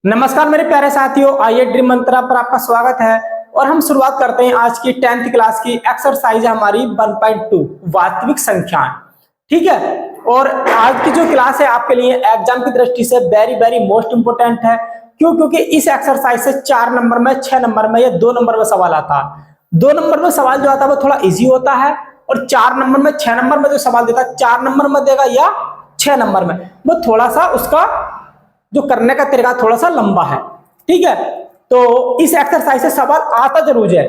नमस्कार मेरे प्यारे साथियों, आइए ड्रीम मंत्रा पर आपका स्वागत है। और हम शुरुआत करते हैं आज की 10th क्लास की एक्सरसाइज है हमारी 1.2 वास्तविक संख्याएं। ठीक है। और आज की जो क्लास है आपके लिए एग्जाम की दृष्टि से वेरी वेरी मोस्ट इंपोर्टेंट है। क्यों? क्योंकि इस एक्सरसाइज से 4 नंबर में, 6 नंबर में या 2 नंबर में सवाल आता है। 2 नंबर में सवाल जो आता है वो थोड़ा इजी होता है, और 4 नंबर में, 6 नंबर में जो सवाल देता है 4 नंबर में देगा या 6 नंबर में, वो थोड़ा सा उसका जो करने का तरीका थोड़ा सा लंबा है। ठीक है। तो इस एक्सरसाइज से सवाल आता जरूर है,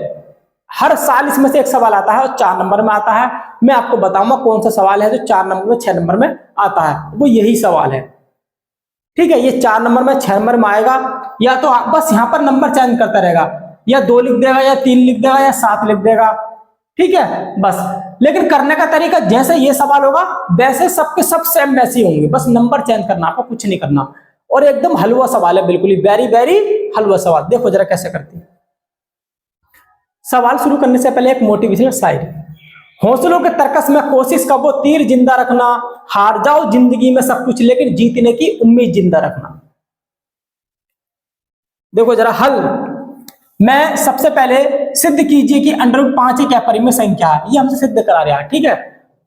हर साल इसमें से एक सवाल आता है और 4 नंबर में आता है। मैं आपको बताऊंगा कौन सा सवाल है जो 4 नंबर में, 6 नंबर में आता है, वो यही सवाल है। ठीक है। ये 4 नंबर में, 6 नंबर में आएगा, या तो बस यहां पर नंबर चेंज करता रहेगा, या 2 लिख देगा, या 3 लिख देगा, या 7 लिख देगा। ठीक है बस। लेकिन करने का तरीका जैसे ये सवाल होगा वैसे सबके सब सेम वैसे ही होंगे, बस नंबर चेंज करना, आपको कुछ नहीं करना। और एकदम हलवा सवाल है, बिल्कुल ही वेरी वेरी हलवा सवाल। देखो जरा कैसे करती है। सवाल शुरू करने से पहले एक मोटिवेशनल साइड। हौसलों के तर्कस में कोशिश का वो तीर जिंदा रखना, हार जाओ जिंदगी में सब कुछ लेकिन जीतने की उम्मीद जिंदा रखना। देखो जरा हल। मैं सबसे पहले सिद्ध कीजिए कि √5 एक अपरिमेय संख्या है, ये हमसे सिद्ध करा रहा है। ठीक है।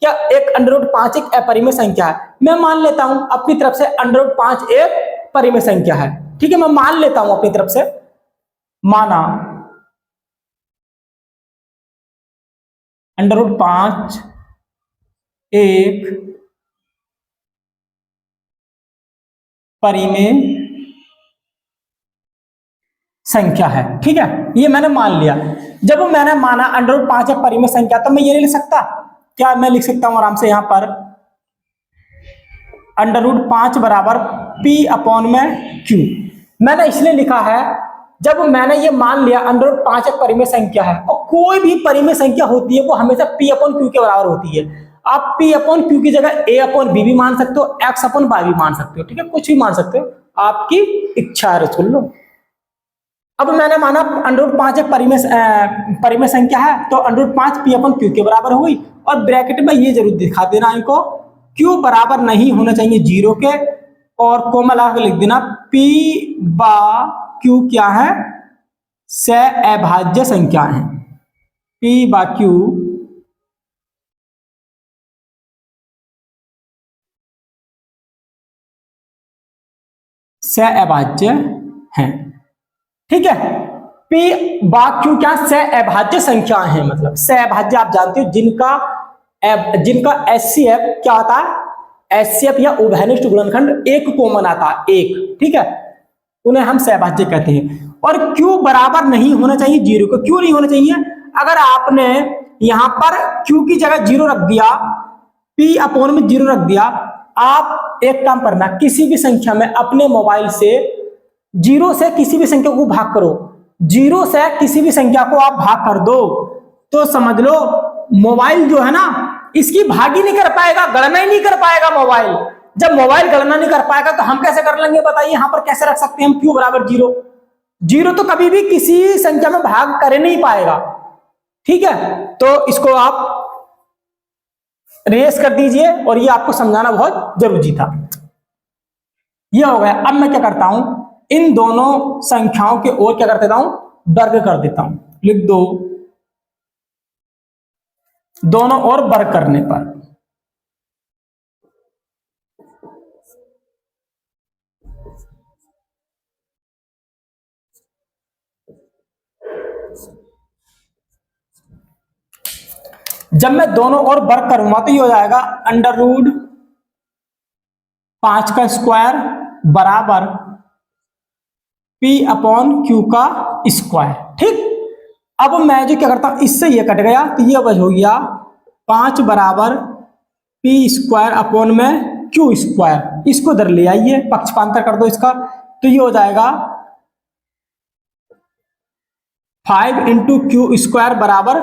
क्या एक √5 एक अपरिमेय संख्या है? मैं मान लेता हूं अपनी तरफ से √5 एक परिमेय संख्या है। ठीक है, मैं मान लेता हूं अपनी तरफ से, माना √5 एक परिमेय संख्या है। ठीक है, ये मैंने मान लिया। जब मैंने माना √5 एक परिमेय संख्या, तो मैं ये नहीं लिख सकता? क्या मैं लिख सकता हूं आराम से यहां पर √5 बराबर P/Q। मैंने इसलिए लिखा है, जब मैंने ये मान लिया √5 एक परिमेय संख्या है, और कोई भी परिमेय संख्या होती है वो हमेशा P/Q के बराबर होती है। आप P/Q की जगह A/B भी मान सकते हो, X/Y भी मान सकते हो। ठीक है, कुछ भी मान सकते हो, आपकी इच्छा है, सुन लो। अब मैंने माना √5 एक परिमेय संख्या है, तो √5 P/Q के बराबर हुई। और ब्रैकेट में ये जरूर दिखा देना इनको, Q बराबर नहीं होना चाहिए 0 के, और कोमा लगा के लिख देना P/Q क्या है? सहअभाज्य संख्या है। P/Q सहअभाज्य है। ठीक है। P/Q क्या? सहअभाज्य संख्या है। मतलब सहअभाज्य आप जानते हो, जिनका HCF क्या होता है? HCF या उभयनिष्ठ गुणनखंड एक कॉमन आता है, एक। ठीक है, उन्हें हम सहअभाज्य कहते हैं। और Q बराबर नहीं होना चाहिए 0 को। क्यों नहीं होना चाहिए? अगर आपने यहां पर Q की जगह 0 रख दिया, P/Q में 0 रख दिया, आप एक काम करना, किसी भी संख्या में अपने मोबाइल से 0 से किसी भी संख्या को भाग करो, 0 से किसी भी संख्या को आप भाग कर दो, तो समझ लो मोबाइल जो है ना, इसकी भाग ही नहीं कर पाएगा, गणना ही नहीं कर पाएगा मोबाइल। जब मोबाइल गणना नहीं कर पाएगा तो हम कैसे कर लेंगे बताइए? यहां पर कैसे रख सकते हैं हम Q बराबर 0? 0 तो कभी भी किसी संख्या में भाग कर नहीं पाएगा। ठीक है, तो इसको आप रेस कर दीजिए, और ये आपको समझाना बहुत जरूरी था। ये हो गया। अब मैं क्या करता हूं, इन दोनों संख्याओं के ओर क्या कर देता हूं? वर्ग कर देता हूं। लिख दो, दोनों ओर वर्ग करने पर जब मैं दोनों ओर वर्ग करूंगा तो ये हो जाएगा √5 का स्क्वायर बराबर P/Q का स्क्वायर। ठीक। अब मैं जो क्या करता हूं, इससे ये कट गया तो ये बच हो गया 5 बराबर P²/Q²। इसको इधर ले आइए, पक्षपांतर कर दो इसका, तो ये हो जाएगा 5 × Q² बराबर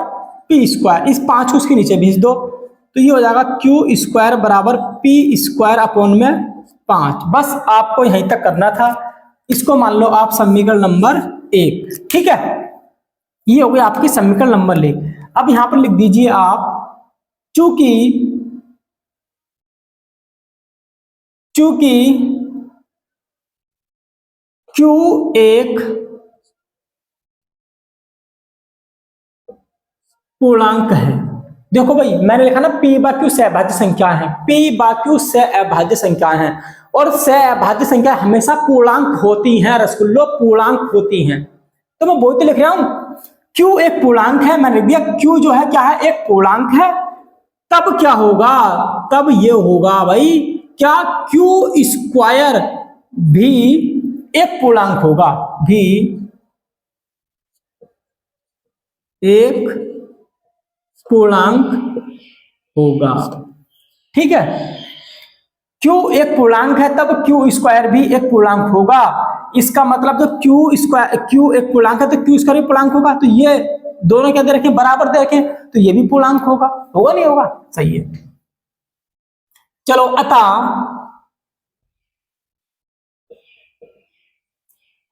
P²। इस 5 को उसके नीचे भेज दो, तो ये हो जाएगा Q² बराबर P²/5। बस आपको यहीं तक करना था। इसको मान लो आप समीकरण नंबर 1। ठीक है, ये हो गया आपकी समीकरण नंबर 1। अब यहां पर लिख दीजिए आप, चूंकि Q एक पूर्णांक है। देखो भाई मैंने लिखा ना P बाय Q सहभाज्य संख्या है, P बाय Q सहअभाज्य संख्या है, और सहअभाज्य संख्या हमेशा पूर्णांक होती हैं रसगुल्लो, पूर्णांक होती हैं। तो मैं वही तो लिख रहा हूं, Q एक पूर्णांक है, मैंने लिख दिया Q जो है क्या है, एक पूर्णांक है। तब क्या होगा, तब ये होगा भाई क्या Q स्क्वायर भी एक पूर्णांक होगा, भी एक पूर्णांक होगा। ठीक है, Q एक पूर्णांक है तब Q स्क्वायर भी एक पूर्णांक होगा। इसका मतलब जो Q एक पूर्णांक है तो Q स्क्वायर भी पूर्णांक होगा। तो ये दोनों क्या दे रखे, बराबर दे रखे, तो ये भी पूर्णांक होगा, होगा नहीं होगा, सही है। चलो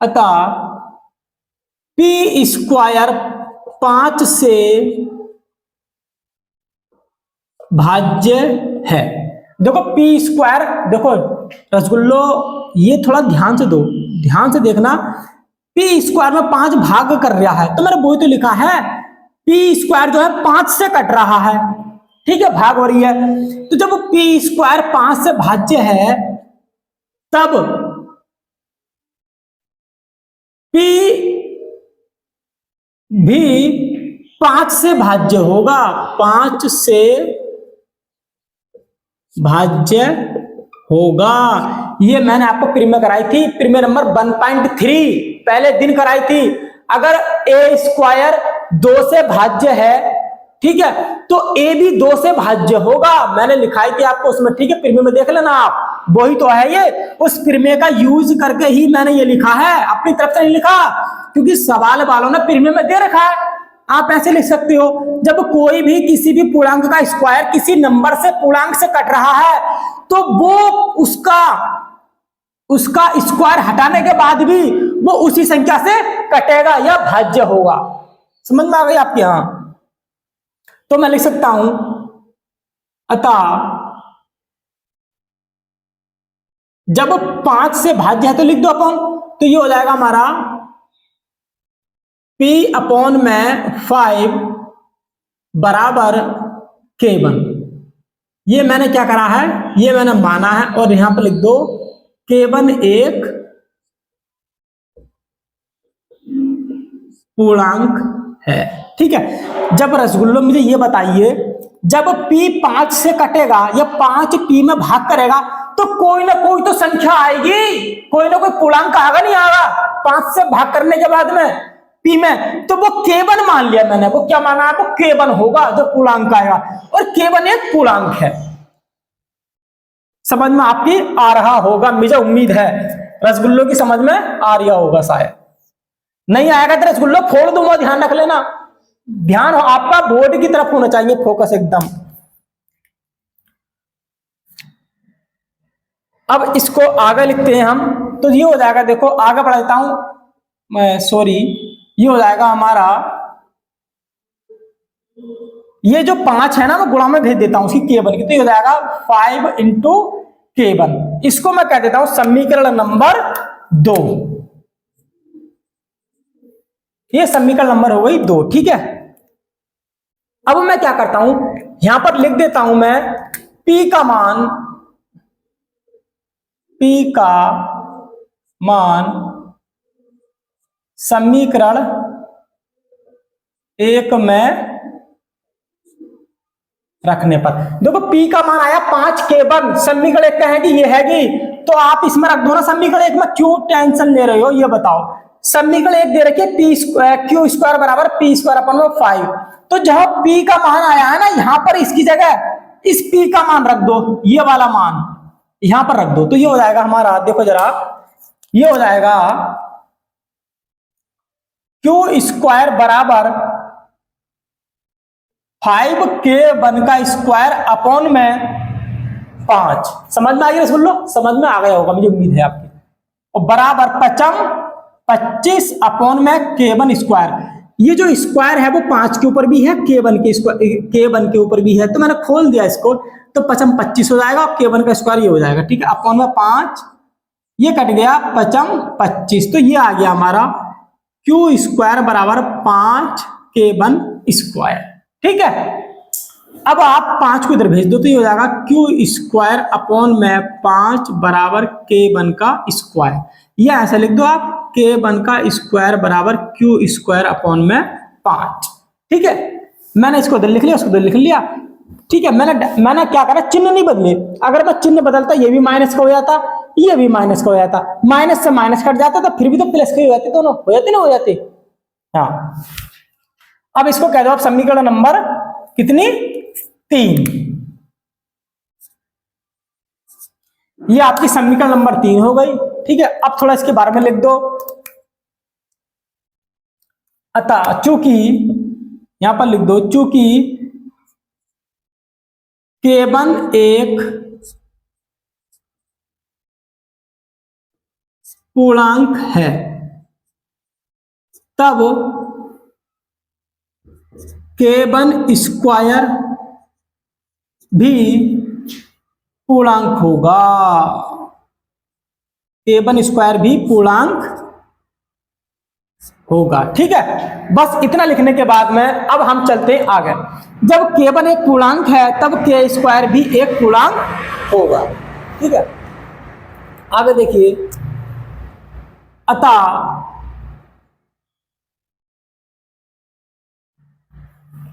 अतः P स्क्वायर 5 से भाज्य है। देखो P स्क्वायर, देखो रसगुल्लो ये थोड़ा ध्यान से दो, ध्यान से देखना, P स्क्वायर में 5 भाग कर रहा है, तो मैंने वही तो लिखा है P स्क्वायर जो है 5 से कट रहा है, ठीक है, भाग हो रही है। तो जब P स्क्वायर 5 से भाज्य है तब P भी 5 से भाज्य होगा, 5 से भाज्य होगा। ये मैंने आपको प्रीमियर कराई थी, प्रीमियर नंबर 1.3 पहले दिन कराई थी। अगर ए स्क्वायर 2 से भाज्य है, ठीक है, तो ए भी 2 से भाज्य होगा, मैंने लिखाई थी आपको उसमें, ठीक है, प्रीमियर में देख लेना आप, वही तो है ये, उस प्रीमियर का यूज करके ही मैंने ये लिखा है, अपनी तरफ से नहीं लिखा, क्योंकि सवाल वालों ने प्रीमियर में दे रखा है। आप ऐसे लिख सकते हो, जब कोई भी किसी भी पूर्णांक का स्क्वायर किसी नंबर से पूर्णांक से कट रहा है तो वो उसका स्क्वायर हटाने के बाद भी वो उसी संख्या से कटेगा या भाज्य होगा। समझ में आ गई आपके यहां? तो मैं लिख सकता हूं अतः जब 5 से भाज्य है तो लिख दो अपन, तो ये हो जाएगा हमारा P अपॉन में 5 बराबर K1। ये मैंने क्या करा है, ये मैंने माना है, और यहां पर लिख दो K1 एक पूर्णांक है। ठीक है, जब रसगुल्लो मुझे ये बताइए, जब P 5 से कटेगा या 5 P में भाग करेगा तो कोई ना कोई तो संख्या आएगी, कोई ना कोई पूर्णांक आएगा नहीं आएगा 5 से भाग करने के बाद में P में, तो वो K1 मान लिया मैंने, वो क्या माना है, वो K1 होगा जो पूर्णांक आएगा, और K1 एक पूर्णांक है। समझ में आपकी आ रहा होगा, मुझे उम्मीद है रसगुल्लो की समझ में आ रहा होगा, शायद नहीं आएगा तो रसगुल्लो फोड़ दूंगा, ध्यान रख लेना, ध्यान हो आपका बोर्ड की तरफ होना चाहिए, फोकस एकदम। अब इसको आगे लिखते हैं हम, तो ये हो जाएगा, देखो आगे बढ़ा देता हूं मैं, सॉरी, ये हो जाएगा हमारा, ये जो 5 है ना मैं गुणा में भेज देता हूं उसकी K1 की, तो ये हो जाएगा 5 इंटू K1। इसको मैं कह देता हूं समीकरण नंबर 2, ये समीकरण नंबर हो गई 2। ठीक है, अब मैं क्या करता हूं, यहां पर लिख देता हूं मैं P का मान समीकरण 1 में रखने पर, देखो P का मान आया 5 K1, समीकरण 1 कहेगी ये हैगी, तो आप इसमें रख दो ना समीकरण 1 में, क्यों टेंशन ले रहे हो, ये बताओ। समीकरण 1 दे रखी है Q स्क्वायर बराबर P स्क्वायर अपन 5, तो जहां P का मान आया है ना, यहां पर इसकी जगह इस P का मान रख दो, ये वाला मान यहां पर रख दो, तो ये हो जाएगा हमारा, देखो जरा, ये हो जाएगा Q स्क्वायर बराबर 5K1 का स्क्वायर अपॉन में 5। समझ में आ गया रसगुल्लो? समझ में आ गया होगा मुझे उम्मीद है आपकी। और बराबर 25 अपॉन में K1 स्क्वायर, ये जो स्क्वायर है वो 5 के ऊपर भी है, K1 के ऊपर भी है, तो मैंने खोल दिया इसको, तो 25 हो जाएगा, K1 का स्क्वायर ये हो जाएगा, ठीक है, अपॉन में 5 ये कट गया 5 25, तो ये आ गया हमारा क्यू स्क्वायर बराबर 5k1 स्क्वायर। ठीक है, अब आप 5 को इधर भेज दो तो ये हो जाएगा क्यू स्क्वायर अपॉन में 5 बराबर k1 का स्क्वायर। या ऐसा लिख दो आप k1 का स्क्वायर बराबर क्यू स्क्वायर अपॉन में 5। ठीक है, मैंने इसको इधर लिख लिया, उसको इधर लिख लिया। ठीक है, मैंने क्या करा, चिन्ह नहीं बदले। अगर मैं चिन्ह बदलता ये भी माइनस का हो जाता, ये भी माइनस का हो जाता, माइनस से माइनस कट जाता तो फिर भी तो प्लस के हो जाते, दोनों हो जाते ना, हो जाते। हाँ, अब इसको कह दो आप समीकरण नंबर कितनी, 3। ये आपकी समीकरण नंबर 3 हो गई। ठीक है, अब थोड़ा इसके बारे में लिख दो। अतः चूंकि, यहां पर लिख दो, चूंकि k1 एक पूर्णांक है, तब k1 स्क्वायर भी पूर्णांक होगा। k1 स्क्वायर भी पूर्णांक होगा। ठीक है, बस इतना लिखने के बाद में अब हम चलते हैं आगे। जब k1 एक पूर्णांक है तब k स्क्वायर भी एक पूर्णांक होगा। ठीक है, आगे देखिए, अतः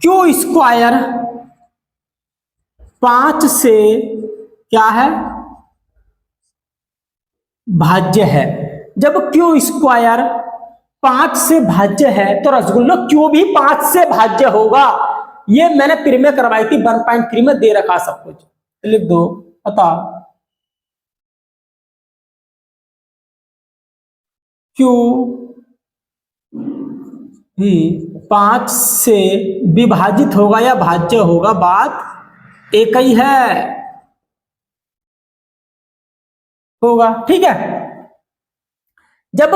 क्यू स्क्वायर 5 से क्या है, भाज्य है। जब क्यू स्क्वायर 5 से भाज्य है तो रसगुल्लो क्यू भी 5 से भाज्य होगा। ये मैंने प्रीमियर करवाई थी 1.3 में, दे रखा सब कुछ, लिख दो। अतः क्यू भी 5 से विभाजित होगा या भाज्य होगा, बात एक ही है, होगा। ठीक है, जब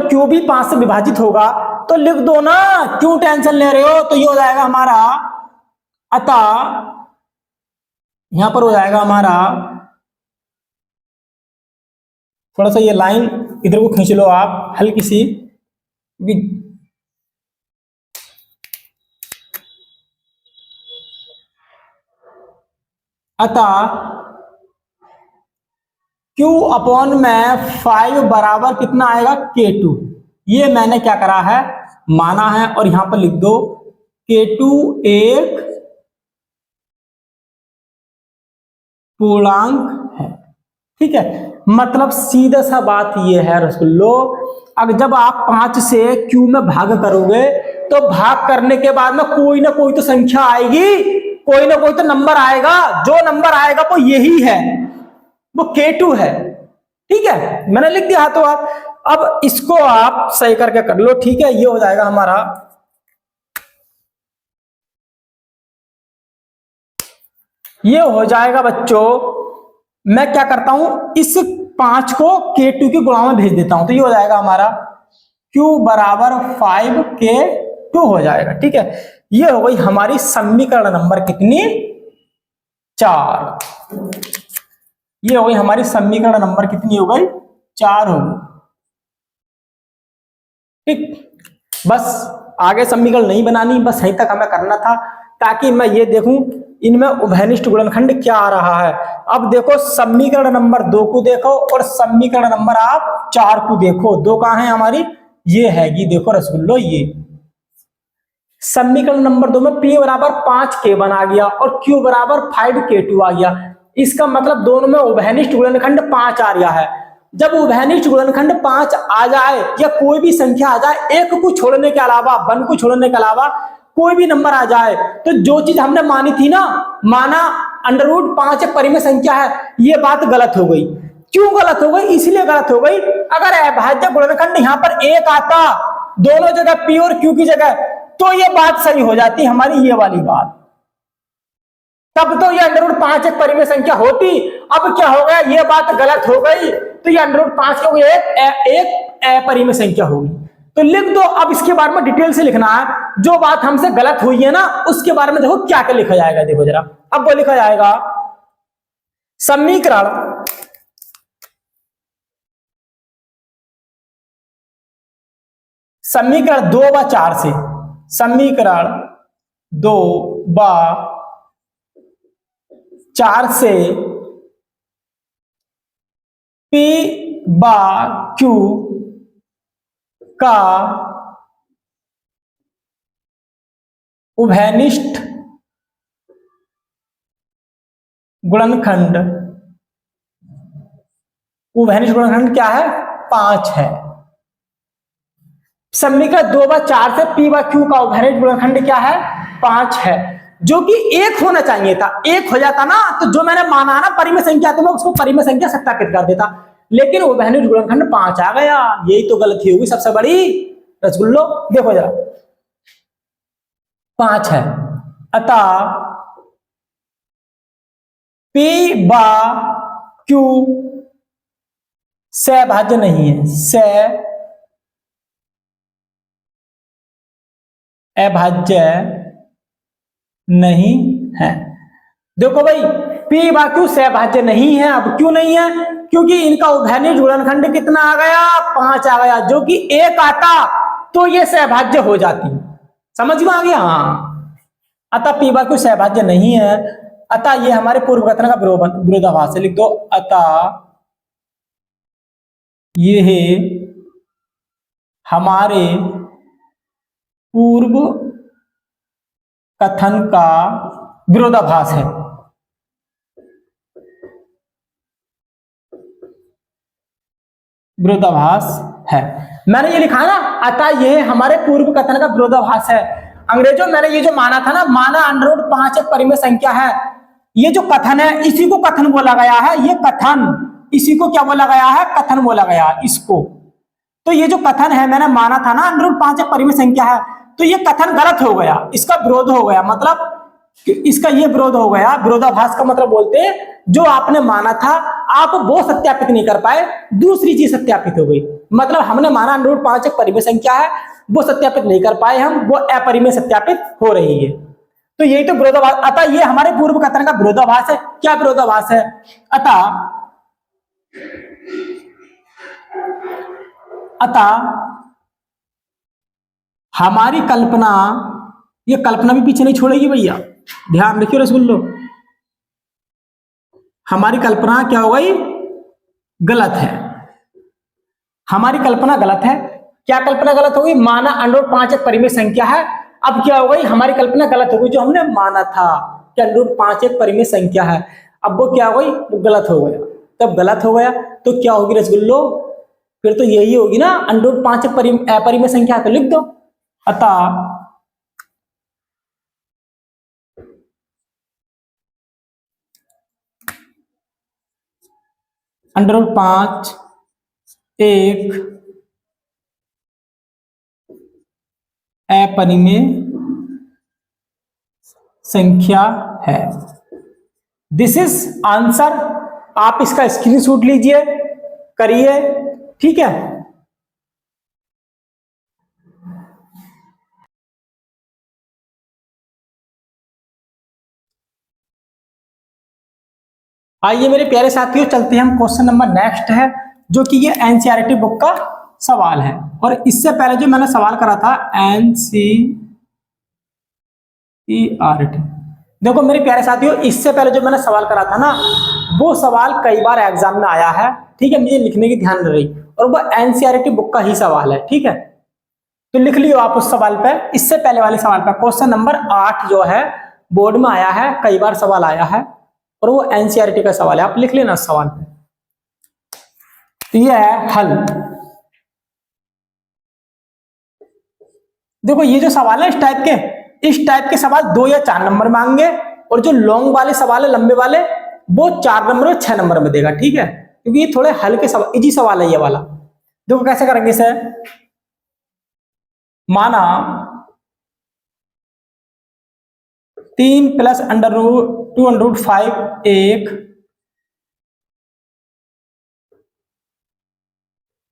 क्यू भी 5 से विभाजित होगा तो लिख दो ना, क्यों टेंशन ले रहे हो। तो ये हो जाएगा हमारा, अतः यहां पर हो जाएगा हमारा, थोड़ा सा ये लाइन इधर को खींच लो आप हल्की सी, अतः Q अपॉन में 5 बराबर कितना आएगा, K2। ये मैंने क्या करा है, माना है, और यहां पर लिख दो K2 एक पूर्णांक है। ठीक है, मतलब सीधा सा बात ये है रसगुल्लो, अगर जब आप 5 से Q में भाग करोगे तो भाग करने के बाद में कोई ना कोई तो संख्या आएगी, कोई ना कोई तो नंबर आएगा, जो नंबर आएगा वो यही है, वो K2 है। ठीक है, मैंने लिख दिया। तो आप अब इसको आप सही करके कर लो। ठीक है, ये हो जाएगा हमारा, ये हो जाएगा बच्चों। मैं क्या करता हूं, इस 5 को K2 के गुणा में भेज देता हूं, तो ये हो जाएगा हमारा Q बराबर 5K2 हो जाएगा। ठीक है, ये हो गई हमारी समीकरण नंबर कितनी, 4। ये हो गई हमारी समीकरण नंबर कितनी हो गई, 4 हो गई। ठीक, बस आगे समीकरण नहीं बनानी, बस यहीं तक हमें करना था, ताकि मैं ये देखूं इनमें उभयनिष्ठ गुणनखंड क्या आ रहा है। अब देखो समीकरण नंबर 2 को देखो और समीकरण नंबर आप 4 को देखो। 2 कहां है हमारी, ये हैगी, देखो रसगुल्लो, ये समीकरण नंबर 2 में P बराबर 5K1 आ गया और Q बराबर 5K2 आ गया। इसका मतलब दोनों में उभयनिष्ठ गुणनखंड 5 आ रहा है। जब उभयनिष्ठ गुणनखंड 5 आ जाए या कोई भी संख्या आ जाए, एक को छोड़ने के अलावा, 1 को छोड़ने के अलावा कोई भी नंबर आ जाए, तो जो चीज हमने मानी थी ना, माना √5 एक परिमेय संख्या है, ये बात गलत हो गई। क्यों गलत हो गई, इसलिए गलत हो गई, अगर अभाज्य गुणनखंड यहां पर 1 आता दोनों जगह P और Q की जगह, तो ये बात सही हो जाती हमारी, ये वाली बात, तब तो ये √5 एक परिमेय संख्या होती। अब क्या हो गया, ये बात गलत हो गई, तो ये √5 क्योंकि एक अपरिमेय संख्या होगी। तो लिख दो। अब इसके बारे में डिटेल से लिखना है, जो बात हमसे गलत हुई है ना, उसके बारे में देखो क्या क्या लिखा जाएगा। देखो जरा, अब वो लिखा जाएगा समीकरण समीकरण 2/4 से, समीकरण 2/4 से P/Q का उभयनिष्ठ गुणनखंड, उभयनिष्ठ गुणनखंड क्या है? 5 है। समीकरण 2/4 से P/Q का उभयनिष्ठ गुणनखंड क्या है? 5 है, जो कि 1 होना चाहिए था। 1 हो जाता ना तो जो मैंने माना ना परिमेय संख्या, तो मैं उसको परिमेय संख्या सत्यापित कर देता, लेकिन उभयनिष्ठ गुणनखंड 5 आ गया। यही तो गलती होगी सबसे बड़ी रसगुल्लो। देखो जरा, 5 है, अतः P/Q सहभाज्य नहीं है, अभाज्य नहीं है। देखो भाई, P/Q सहभाज्य नहीं है। अब क्यों नहीं है? क्योंकि इनका उभयनिष्ठ गुणनखंड कितना आ गया? 5 आ गया, जो कि 1 आता तो ये सहभाज्य हो जाती। समझ में आ गया? हाँ, अतः P/Q सहभाज्य नहीं है, अतः ये हमारे पूर्व कथन का विरोधाभास है। लिख दो, अतः ये हमारे पूर्व कथन का विरोधाभास है। विरोधाभास है, मैंने ये लिखा ना, अतः यह हमारे पूर्व कथन का विरोधाभास है। अंग्रेजों, मैंने ये जो माना था ना, माना √5 एक परिमेय संख्या है, ये जो कथन है इसी को कथन बोला गया है। ये कथन, इसी को क्या बोला गया है? कथन बोला गया है इसको। तो ये जो कथन है, मैंने माना था ना √5 एक परिमेय संख्या है, तो ये कथन गलत हो गया, इसका विरोध हो गया, मतलब इसका ये विरोध हो गया। विरोधाभास का मतलब बोलते हैं जो आपने माना था आप वो सत्यापित नहीं कर पाए, दूसरी चीज सत्यापित हो गई। मतलब हमने माना √5 एक परिमेय संख्या है, वो सत्यापित नहीं कर पाए हम, वो अपरिमेय सत्यापित हो रही है। तो यही तो विरोधाभास। अतः ये हमारे पूर्व कथन का विरोधाभास है। क्या विरोधाभास है? अतः हमारी कल्पना, ये कल्पना भी पीछे नहीं छोड़ेगी भैया, ध्यान रखियो रसगुल्लो। हमारी कल्पना क्या हो गई? गलत है। हमारी कल्पना गलत है। क्या कल्पना गलत हो गई? माना √5 एक परिमेय संख्या है। अब क्या हो गई? हमारी कल्पना गलत हो गई, जो हमने माना था कि √5 एक परिमेय संख्या है, अब वो क्या हो गई? वो गलत हो गया। तब गलत हो गया तो क्या होगी रसगुल्लो? फिर तो यही होगी ना, √5 एक अपरिमेय संख्या, तो लिख दो, अतः √5 एक अपरिमेय संख्या है। This is answer. आप इसका स्क्रीनशॉट लीजिए, करिए, ठीक है। आइए मेरे प्यारे साथियों, चलते हैं हम क्वेश्चन नंबर नेक्स्ट है, जो कि ये एनसीईआरटी बुक का सवाल है। और इससे पहले जो मैंने सवाल करा था एनसीईआरटी, देखो मेरे प्यारे साथियों, इससे पहले जो मैंने सवाल करा था ना, वो सवाल कई बार एग्जाम में आया है, ठीक है, मुझे लिखने की ध्यान रही, और वो एनसीईआरटी बुक का ही सवाल है, ठीक है। तो लिख लियो आप उस सवाल पे, इससे पहले वाले सवाल पे। क्वेश्चन नंबर 8 जो है बोर्ड में आया है, कई बार सवाल आया है, और वो एनसीईआरटी का सवाल है, आप लिख लेना उस सवाल पे। तो ये है हल। देखो ये जो सवाल है इस टाइप के सवाल 2 या 4 नंबर मांगे, और जो लॉन्ग वाले सवाल है, लंबे वाले, वो 4 नंबर और 6 नंबर में देगा, ठीक है, क्योंकि ये थोड़े हल्के सवाल, इजी सवाल है ये वाला। देखो कैसे करेंगे इसे। माना 3 + √2√5 एक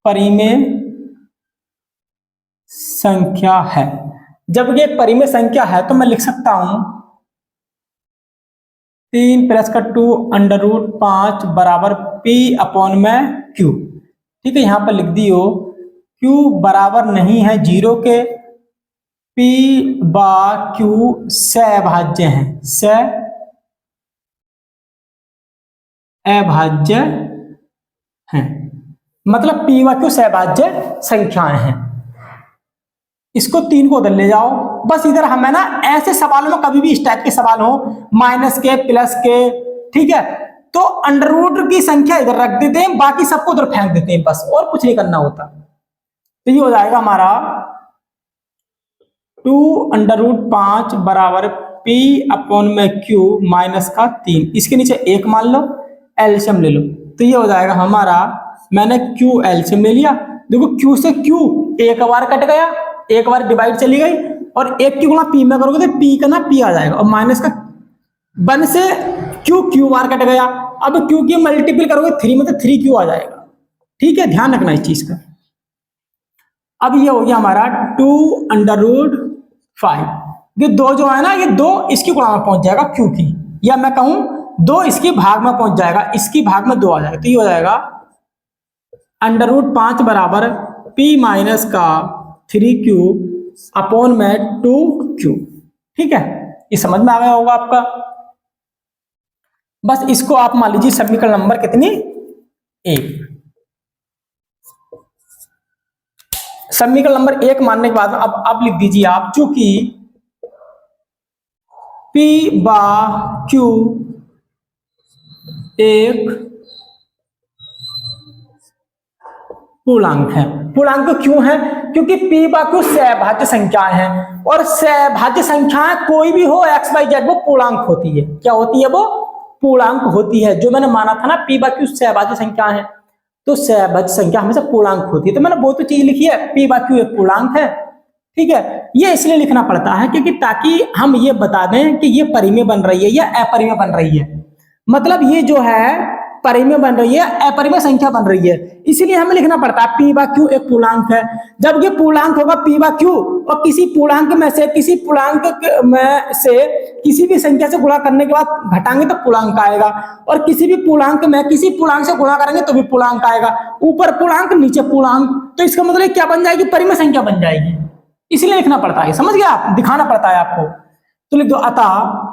परिमेय संख्या है। जब ये परिमेय संख्या है तो मैं लिख सकता हूं 3 प्लस का 2 अंडर रूट 5 बराबर P अपॉन में Q। ठीक है, यहां पर लिख दियो Q बराबर नहीं है 0 के, P बा Q सहभाज्य है, अभाज्य है, मतलब P व Q सहभाज्य संख्याएं हैं। इसको 3 को उधर ले जाओ। बस इधर हमें ना ऐसे सवालों में कभी भी इस टाइप के सवाल हो, माइनस के प्लस के, ठीक है, तो अंडर रूट की संख्या इधर रख देते हैं, बाकी सबको उधर फेंक देते हैं, बस और कुछ नहीं करना होता। तो ये हो जाएगा हमारा 2 अंडर रूट 5 बराबर P अपॉन में Q माइनस का 3। इसके नीचे 1 मान लो, एलसीएम ले लो, तो ये हो जाएगा हमारा, मैंने Q एलसीएम ले लिया। देखो Q से Q एक बार कट गया, एक बार डिवाइड चली गई, और 1 की गुणा P में करोगे तो P का ना P आ जाएगा, और माइनस का 1 से Q बार कट गया। अब Q की मल्टीपल करोगे 3 में तो 3Q आ जाएगा। ठीक है, ध्यान रखना इस चीज का। अब ये हो गया हमारा 2 अंडर रूट 5। ये 2 जो है ना, ये 2 इसकी गुणा में पहुंच जाएगा Q की, या मैं कहूं 2 इसकी भाग में पहुंच जाएगा, इसकी भाग में 2 आ जाएगा। तो ये हो जाएगा अंडर रूट 5 बराबर P माइनस का 3Q अपॉन में 2Q। ठीक है, ये समझ में आ गया होगा आपका। बस इसको आप मान लीजिए समीकरण नंबर कितनी 1। समीकरण नंबर 1 मानने के बाद अब लिख दीजिए आप, चूंकि P बा Q एक पूर्णांक है। पूर्णांक क्यों है? क्योंकि P बा Q सहभाज्य संख्याएं हैं, और सहभाज्य संख्याएं कोई भी हो x y z वो पूर्णांक होती है। क्या होती है? वो पूर्णांक होती है। जो मैंने माना था ना P बा Q सहभाज्य संख्याएं हैं, तो सहभाज्य संख्या हमेशा पूर्णांक होती है। तो मैंने वो तो चीज लिखी है, P बा Q एक पूर्णांक है। ठीक है, ये इसलिए लिखना पड़ता है क्योंकि ताकि हम ये बता दें कि ये परिमेय बन रही है या अपरिमेय बन रही है। मतलब ये जो है परिमेय बन रही है, अपरिमेय संख्या बन रही है, इसीलिए हमें लिखना पड़ता है P बा Q एक पूर्णांक है। जब ये पूर्णांक होगा P बा Q, और किसी पूर्णांक में से किसी भी संख्या से गुणा करने के बाद घटाएंगे तो पूर्णांक आएगा, और किसी भी पूर्णांक में किसी पूर्णांक से गुणा करेंगे तो भी पूर्णांक आएगा। ऊपर पूर्णांक नीचे पूर्णांक, तो इसका मतलब क्या बन जाएगी? परिमेय संख्या बन जाएगी। इसलिए लिखना पड़ता है, समझ गया आप? दिखाना पड़ता है आपको। तो लिख दो अतः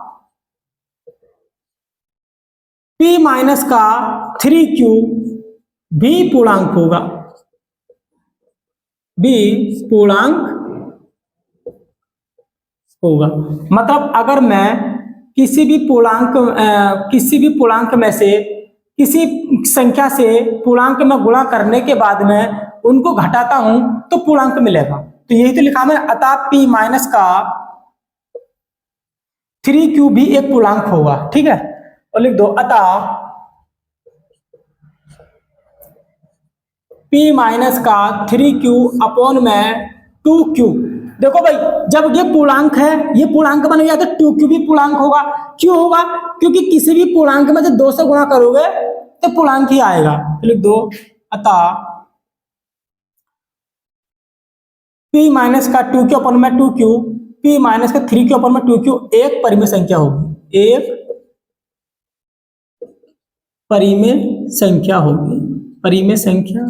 P माइनस का 3Q भी पूर्णांक होगा, भी पूर्णांक होगा। मतलब अगर मैं किसी भी पूर्णांक में से किसी संख्या से पूर्णांक में गुणा करने के बाद में उनको घटाता हूं तो पूर्णांक मिलेगा। तो यही तो लिखा मैंने, अतः P माइनस का 3Q भी एक पूर्णांक होगा। ठीक है, और लिख दो अतः P माइनस का 3Q अपॉन में 2Q। देखो भाई, जब ये पूर्णांक है, ये पूर्णांक बन गया तो 2Q भी पूर्णांक होगा। क्यों होगा? क्योंकि किसी भी पूर्णांक में जब 2 से गुणा करोगे तो पूर्णांक ही आएगा। तो लिख दो अतः P माइनस का 2Q अपॉन में 2Q, P माइनस का 3Q अपॉन में 2Q एक परिमेय संख्या होगी, एक परिमेय संख्या होगी। परिमेय संख्या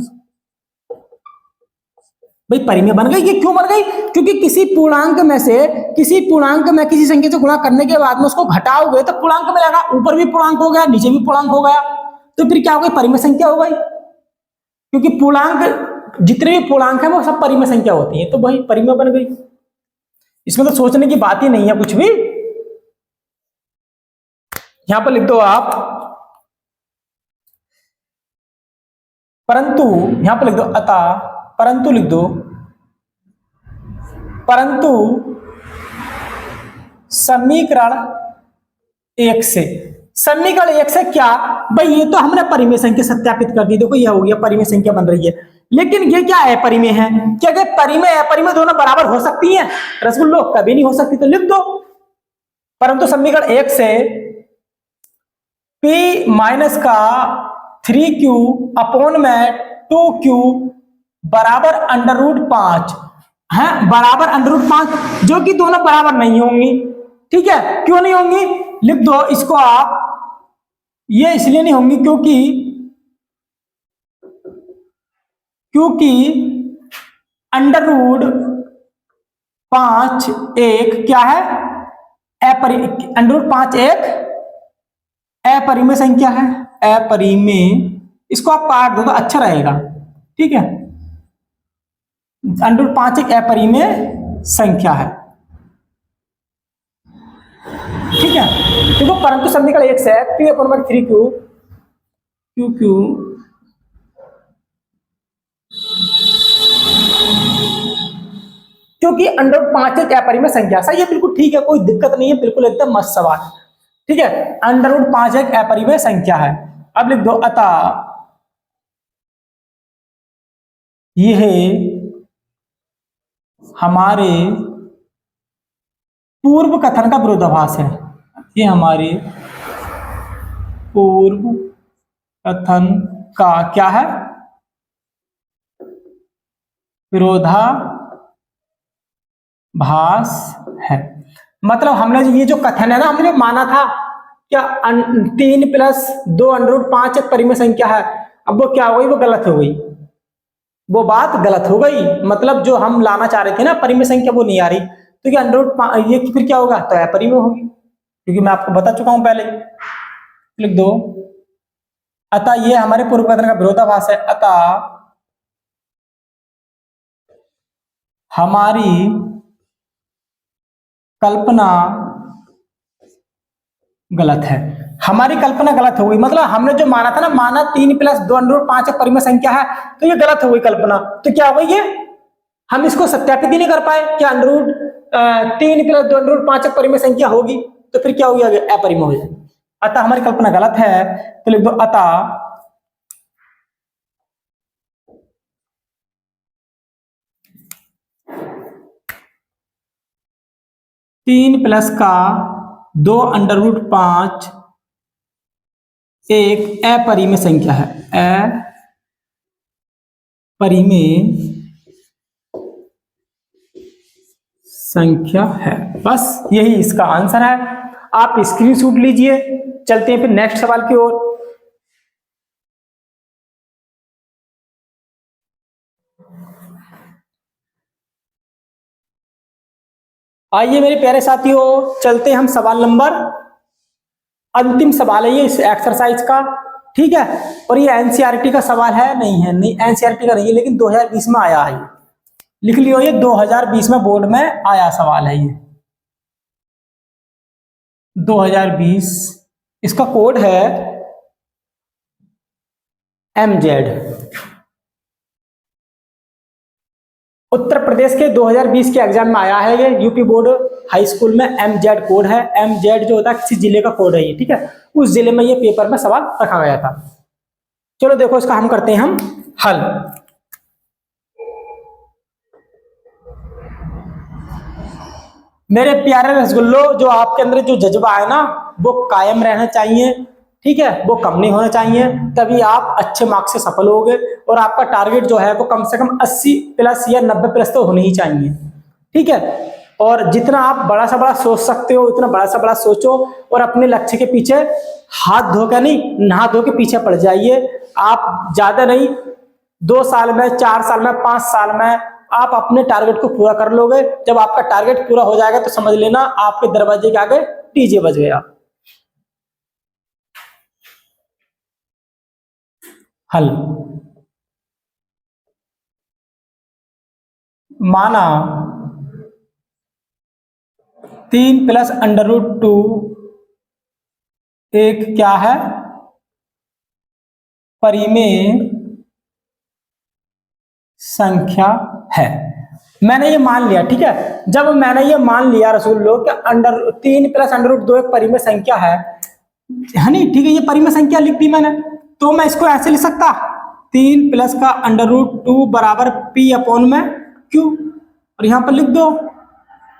भाई परिमेय बन गई। ये क्यों बन गई? क्योंकि किसी पूर्णांक में किसी संख्या से गुणा करने के बाद में उसको घटाओगे तो पूर्णांक मिलेगा। ऊपर भी पूर्णांक हो गया, नीचे भी पूर्णांक हो गया, तो फिर क्या हो गई? परिमेय संख्या हो गई। क्योंकि पूर्णांक, जितने भी पूर्णांक है वो सब परिमेय संख्या होती है, तो वही परिमेय बन गई। इसमें तो सोचने की बात ही नहीं है कुछ भी। यहां पर लिख दो आप परंतु, यहां पर लिख दो अतः, परंतु लिख दो, परंतु समीकरण 1 से, समीकरण 1 से क्या भाई? ये तो हमने परिमेय संख्या सत्यापित कर दी। देखो ये हो गया, परिमेय संख्या बन रही है। लेकिन ये क्या है? परिमेय है। क्या परिमेय अपरिमेय दोनों बराबर हो सकती हैं? रसगुल्लो कभी नहीं हो सकती। तो लिख दो परंतु समीकरण 1 से P माइनस का 3Q अपॉन में 2Q बराबर अंडर रूट 5 है, बराबर अंडर रूट 5, जो कि दोनों बराबर नहीं होंगी। ठीक है, क्यों नहीं होंगी? लिख दो इसको आप ये इसलिए नहीं होंगी क्योंकि अंडर रूट 5 एक क्या है, अंडर रूट 5 एक अपरिमेय संख्या है, अपरिमेय। इसको आप काट दो तो अच्छा रहेगा, ठीक है। अंडर रूट 5 एक अपरिमेय संख्या है, ठीक है। देखो परंतु समीकरण 1 से P/3Q क्यू क्योंकि अंडर रूट 5 एक अपरिमेय संख्या, सही है, बिल्कुल ठीक है, कोई दिक्कत नहीं है, बिल्कुल एकदम मस्त सवाल, ठीक है। अंडर रूट 5 एक अपरिमेय संख्या है। अब लिख दो अतः यह हमारे पूर्व कथन का विरोधाभास है, ये हमारे पूर्व कथन का क्या है, विरोधाभास है। मतलब हमने ये जो कथन है ना, हमने माना था क्या 3 + 2 अंडर रूट 5 एक परिमेय संख्या है, अब वो क्या हो गई, वो गलत हो गई, वो बात गलत हो गई। मतलब जो हम लाना चाह रहे थे ना परिमेय संख्या, वो नहीं आ रही, तो क्या अंडर रूट ये फिर क्या होगा, तो अपरिमेय होगी, क्योंकि मैं आपको बता चुका हूं पहले। लिख दो अतः ये हमारे पूर्व कथन का विरोधाभास है, अतः हमारी कल्पना गलत है। हमारी कल्पना गलत हो गई, मतलब हमने जो माना था ना, माना 3 + 2 अंडर रूट 5 एक परिमेय संख्या है, तो ये गलत हो गई कल्पना। तो क्या हुआ, ये हम इसको सत्यापित ही नहीं कर पाए कि अंडर रूट 3 + 2 अंडर रूट 5 एक परिमेय संख्या होगी, तो फिर क्या हो गया, अपरिमेय हो जाएगी। अतः हमारी कल्पना गलत है, तो लिख दो अतः तीन प्लस का 2 अंडर रूट 5 एक अपरिमेय संख्या है, अपरिमेय संख्या है। बस यही इसका आंसर है, आप स्क्रीनशॉट लीजिए। चलते हैं फिर नेक्स्ट सवाल की ओर। आइए मेरे प्यारे साथियों, चलते हैं हम सवाल नंबर, अंतिम सवाल है ये इस एक्सरसाइज का, ठीक है। और ये एनसीईआरटी का सवाल है, नहीं है, नहीं एनसीईआरटी का नहीं है, लेकिन 2020 में आया है, लिख लियो, ये 2020 में बोर्ड में आया सवाल है ये 2020। इसका कोड है MZ। उत्तर प्रदेश के 2020 के एग्जाम में आया है ये, यूपी बोर्ड हाई स्कूल में MZ कोड है। MZ जो होता है किसी जिले का कोड है ये, ठीक है, उस जिले में ये पेपर में सवाल रखा गया था। चलो देखो इसका हम करते हैं हम हल। मेरे प्यारे रसगुल्लो, जो आपके अंदर जो जज्बा है ना, वो कायम रहना चाहिए, ठीक है, वो कम नहीं होना चाहिए, तभी आप अच्छे मार्क्स से सफल होगे। और आपका टारगेट जो है वो कम से कम 80+ या 90+ तो होने ही चाहिए, ठीक है। और जितना आप बड़ा सा बड़ा सोच सकते हो, इतना बड़ा सा बड़ा सोचो, और अपने लक्ष्य के पीछे हाथ धो के नहीं, नहा धो के पीछे पड़ जाइए। आप ज्यादा नहीं, 2 साल में, 4 साल में, 5 साल में आप अपने टारगेट को पूरा कर लोगे। जब आपका टारगेट पूरा हो जाएगा तो समझ लेना आपके दरवाजे के आगे डीजे बज गया। हल। माना 3 + अंडर रूट 2 एक क्या है, परिमेय संख्या है। मैंने ये मान लिया, ठीक है। जब मैंने ये मान लिया रसूल लोग कि 3 + अंडर रूट 2 एक परिमेय संख्या है नहीं, ठीक है, ये परिमेय संख्या लिख दी मैंने, तो मैं इसको ऐसे लिख सकता, 3 + का अंडर रूट 2 बराबर P/Q, और यहां पर लिख दो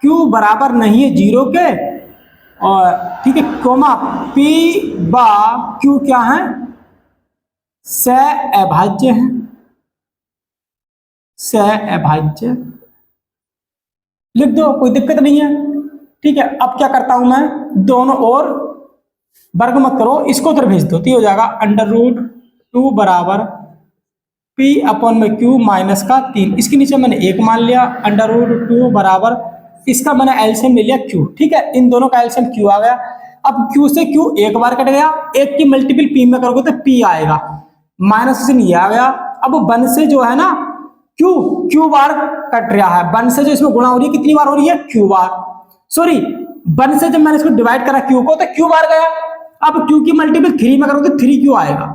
Q बराबर नहीं है 0 के, और ठीक है, कोमा P/Q क्या है, सहअभाज्य है, सहअभाज्य लिख दो, कोई दिक्कत नहीं है, ठीक है। अब क्या करता हूं मैं, दोनों ओर वर्ग मत करो, इसको उधर भेज दो तो ये हो जाएगा √2 बराबर पी अपॉन में क्यू माइनस का 3। इसके नीचे मैंने 1 मान लिया। √2 बराबर इसका मैंने एलसीएम ले लिया क्यू। ठीक है, इन दोनों का एलसीएम क्यू आ गया। अब क्यू से क्यू एक बार कट गया, एक की मल्टीपल पी में करोगे तो पी आएगा, माइनस से ये आ गया। अब वन से जो है ना क्यू बार कट रहा है, वन से जो इसमें गुणा हो रही है कितनी बार हो रही है, क्यू बार। सॉरी, वन से जब मैंने इसको डिवाइड करा क्यू को तो क्यू बार गया। अब क्यू की मल्टीपल 3 में करोगे तो 3 क्यू आएगा,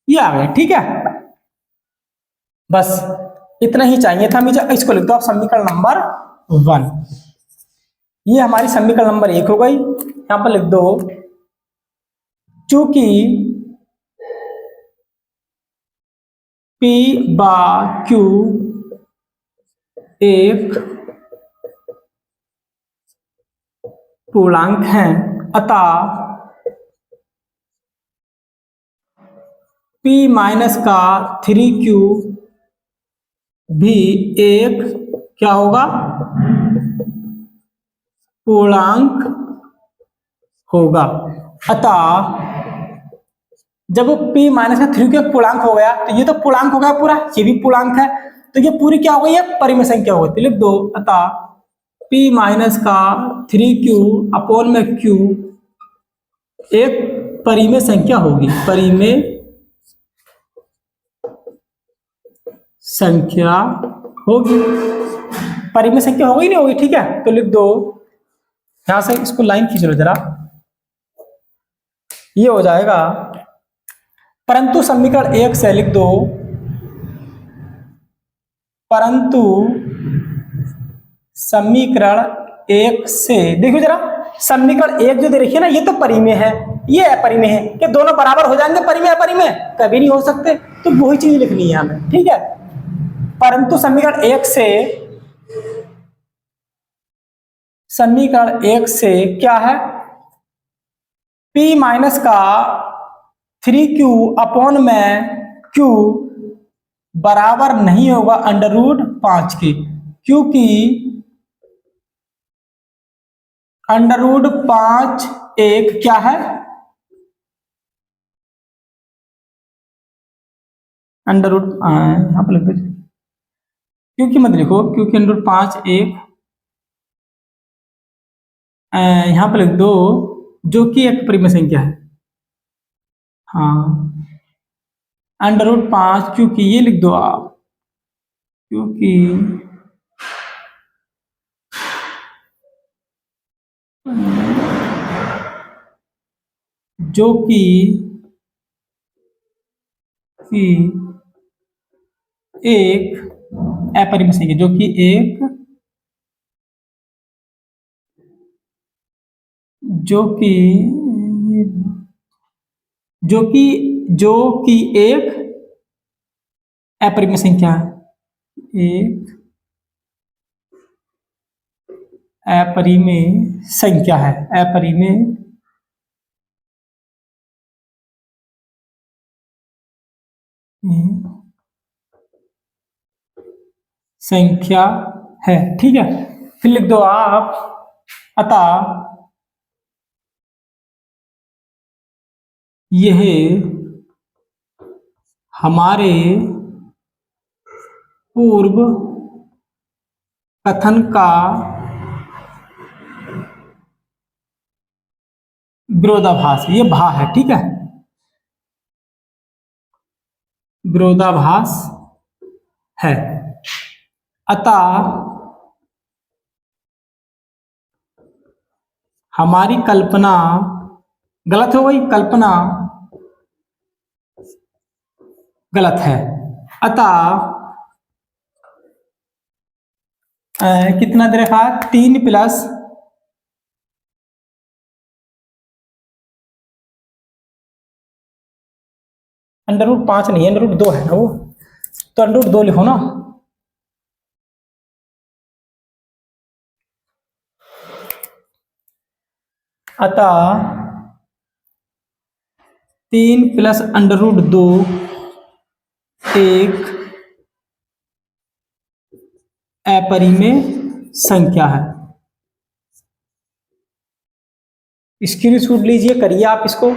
ये आ गया। ठीक है, बस इतना ही चाहिए था मुझे। इसको लिख दो आप समीकरण नंबर 1। ये हमारी समीकरण नंबर 1 हो गई। यहां पर लिख दो चूंकि P बाय Q एक पूर्णांक है, अतः P माइनस का 3Q भी एक क्या होगा, पूर्णांक होगा। अतः जब P माइनस का 3Q एक पूर्णांक हो गया तो ये तो पूर्णांक हो गया पूरा, ये भी पूर्णांक है, तो ये पूरी क्या हो गई है, परिमेय संख्या हो गई। लिख दो अतः P माइनस का 3Q अपॉन में Q एक परिमेय संख्या होगी, परिमेय संख्या होगी। परिमेय संख्या होगी नहीं होगी, ठीक है, तो लिख दो यहां से, इसको लाइन खींच लो जरा, ये हो जाएगा। परंतु समीकरण 1 से लिख दो, परंतु समीकरण 1 से देखो जरा, समीकरण 1 जो दे रखी है ना, ये तो परिमेय है, ये अपरिमेय है, कि दोनों बराबर हो जाएंगे परिमेय अपरिमेय, कभी नहीं हो सकते, तो वही चीज लिखनी है हमें। ठीक है, परंतु समीकरण 1 से, समीकरण 1 से क्या है, P माइनस का 3Q अपॉन में Q बराबर नहीं होगा √5 के, क्योंकि √5 एक क्या है, यहां पर लिख दो, क्योंकि मत लिखो, क्योंकि √5 एक, यहां पर लिख दो जो कि एक परिमेय संख्या है। हाँ, √5, क्योंकि ये लिख दो आप, क्योंकि जो कि एक अपरिमेय संख्या, जो कि एक, जो कि जो कि जो कि एक अपरिमेय संख्या है, एक अपरिमेय संख्या है, अपरिमेय संख्या है। ठीक है, फिर लिख दो आप अतः यह हमारे पूर्व कथन का विरोधाभास, ये भा है। ठीक है, विरोधाभास है, अतः हमारी कल्पना गलत हो गई, कल्पना गलत है। अतः कितना दे रखा, 3 प्लस √5 नहीं है, √2 है ना वो, तो √2 लिखो ना। अतः 3 प्लस √2 एक अपरिमेय संख्या है, स्क्रीनशॉट लीजिए, करिए आप इसको।